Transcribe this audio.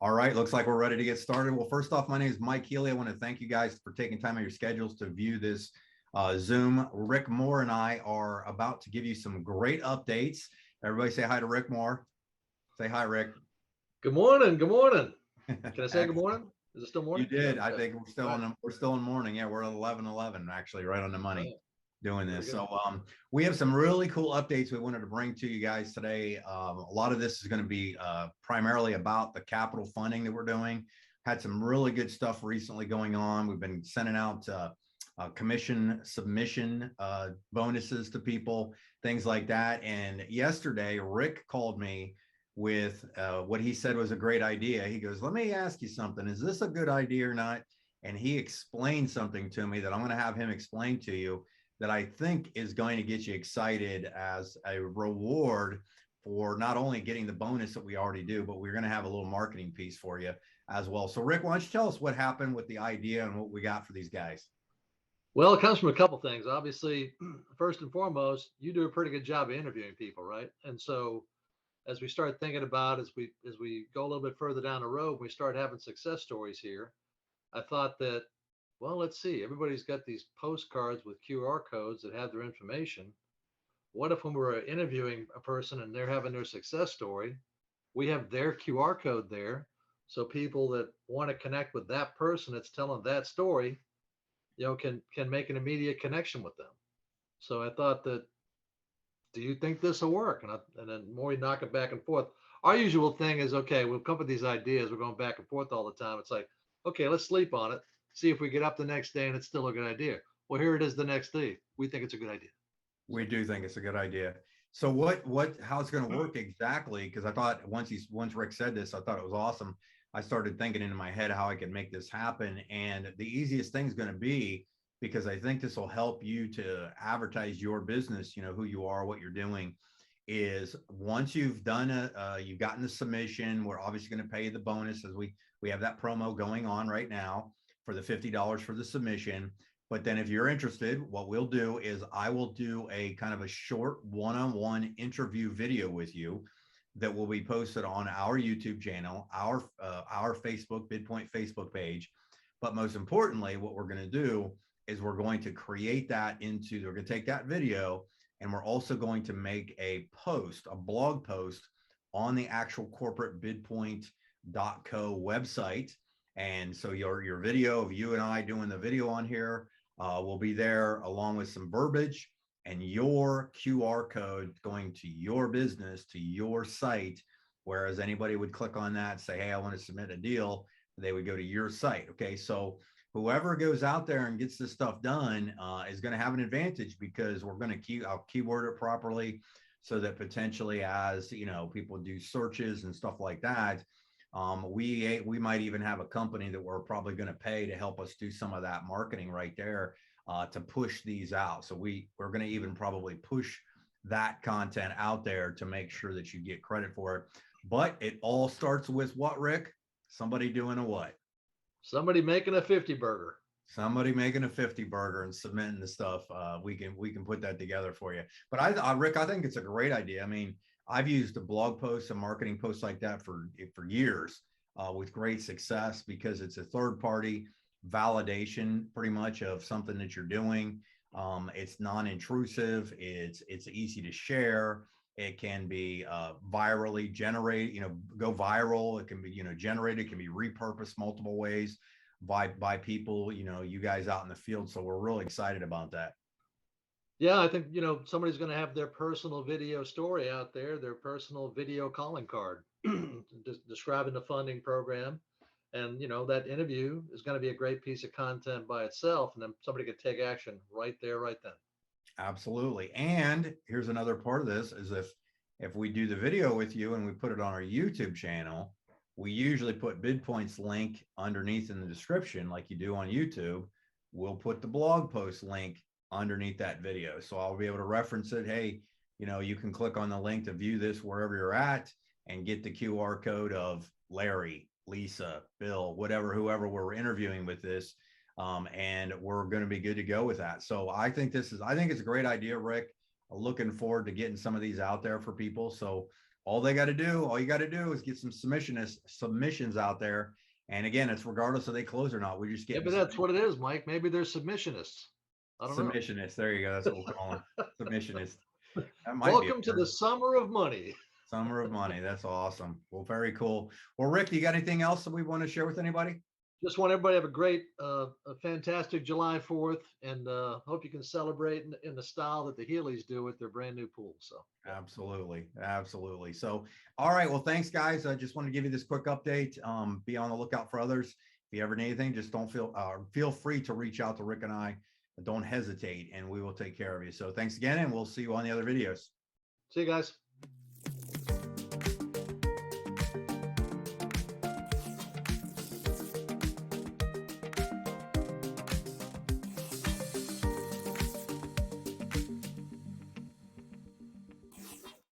All right, looks like we're ready to get started. Well, first off, my name is Mike Healy. I want to thank you guys for taking time out of your schedules to view this Zoom. Rick Moore and I are about to give you some great updates. Everybody say hi to Rick Moore. Say hi, Rick. Good morning. Good morning. Can I say good morning? Is it still You morning? did. I Okay. think All right. we're still in morning. Yeah, we're at 11:11 actually, right on the money Oh, doing very this. good. So we have some really cool updates we wanted to bring to you guys today. A lot of this is going to be primarily about the capital funding that we're doing. Had some really good stuff recently going on. We've been sending out commission submission bonuses to people, things like that. And yesterday, Rick called me with what he said was a great idea. He goes, "Let me ask you something. Is this a good idea or not?" And he explained something to me that I'm going to have him explain to you that I think is going to get you excited as a reward for not only getting the bonus that we already do, but we're going to have a little marketing piece for you as well. So, Rick, why don't you tell us what happened with the idea and what we got for these guys? Well, it comes from a couple things. Obviously, first and foremost, you do a pretty good job of interviewing people, right? And so as we start thinking about as we go a little bit further down the road, we start having success stories here. I thought that, well, let's see. Everybody's got these postcards with QR codes that have their information. What if when we're interviewing a person and they're having their success story, we have their QR code there. So people that want to connect with that person that's telling that story, can make an immediate connection with them. So I thought that, do you think this will work? And then more we knock it back and forth. Our usual thing is, okay, we'll come up with these ideas. We're going back and forth all the time. It's like, okay, let's sleep on it. See if we get up the next day and it's still a good idea. Well, here it is the next day. We think it's a good idea. We So do think it's a good idea. So how it's going to work exactly? Because I thought once Rick said this, I thought it was awesome. I started thinking in my head how I could make this happen, and the easiest thing is going to be, because I think this will help you to advertise your business. You know who you are, what you're doing. Is once you've done you've gotten the submission, we're obviously going to pay you the bonus as we have that promo going on right now for the $50 for the submission. But then if you're interested, what we'll do is I will do a kind of a short one-on-one interview video with you that will be posted on our YouTube channel, our Facebook, Bidpoint Facebook page. But most importantly, what we're going to do is we're going to create that into, we're going to take that video and we're also going to make a post, a blog post on the actual corporate bidpoint.co website. And so your video of you and I doing the video on here will be there along with some verbiage and your QR code going to your business, to your site. Whereas anybody would click on that, say, "Hey, I want to submit a deal," they would go to your site. Okay. So whoever goes out there and gets this stuff done is going to have an advantage, because we're going to I'll keyword it properly so that potentially, as you know, people do searches and stuff like that, we might even have a company that we're probably going to pay to help us do some of that marketing right there to push these out. So we're going to even probably push that content out there to make sure that you get credit for it. But it all starts with what, Rick? Somebody doing a what? somebody making a 50 burger. Somebody making a 50 burger and submitting the stuff. We can put that together for you. But Rick, I think it's a great idea. I mean, I've used a blog posts and marketing posts like that for years with great success, because it's a third party validation pretty much of something that you're doing. It's non-intrusive. It's easy to share. It can be virally generated, go viral. It can be, generated. It can be repurposed multiple ways by people, you guys out in the field. So we're really excited about that. Yeah, I think, somebody's going to have their personal video story out there, their personal video calling card, describing the funding program. And, that interview is going to be a great piece of content by itself. And then somebody could take action right there, right then. Absolutely. And here's another part of this is if we do the video with you and we put it on our YouTube channel, we usually put Bidpoint's link underneath in the description like you do on YouTube. We'll put the blog post link underneath that video. So I'll be able to reference it. Hey, you can click on the link to view this wherever you're at and get the QR code of Larry, Lisa, Bill, whoever we're interviewing with this. And we're going to be good to go with that. So I think it's a great idea, Rick. Looking forward to getting some of these out there for people. So all you got to do is get some submissions out there. And again, it's regardless of they close or not. We just get Maybe that's what it is, Mike. Maybe they're submissionists. I don't know. submissionists. There you go. That's what we'll call them. Submissionists. That might be a Welcome to the term. summer of money. Summer of money. That's awesome. Well, very cool. Well, Rick, you got anything else that we want to share with anybody? Just want everybody to have a great, a fantastic July 4th, and hope you can celebrate in the style that the Healy's do with their brand new pool. So, yeah. Absolutely. Absolutely. So, all right. Well, thanks, guys. I just want to give you this quick update. Be on the lookout for others. If you ever need anything, just don't feel free to reach out to Rick and I. Don't hesitate, and we will take care of you. So, thanks again, and we'll see you on the other videos. See you guys.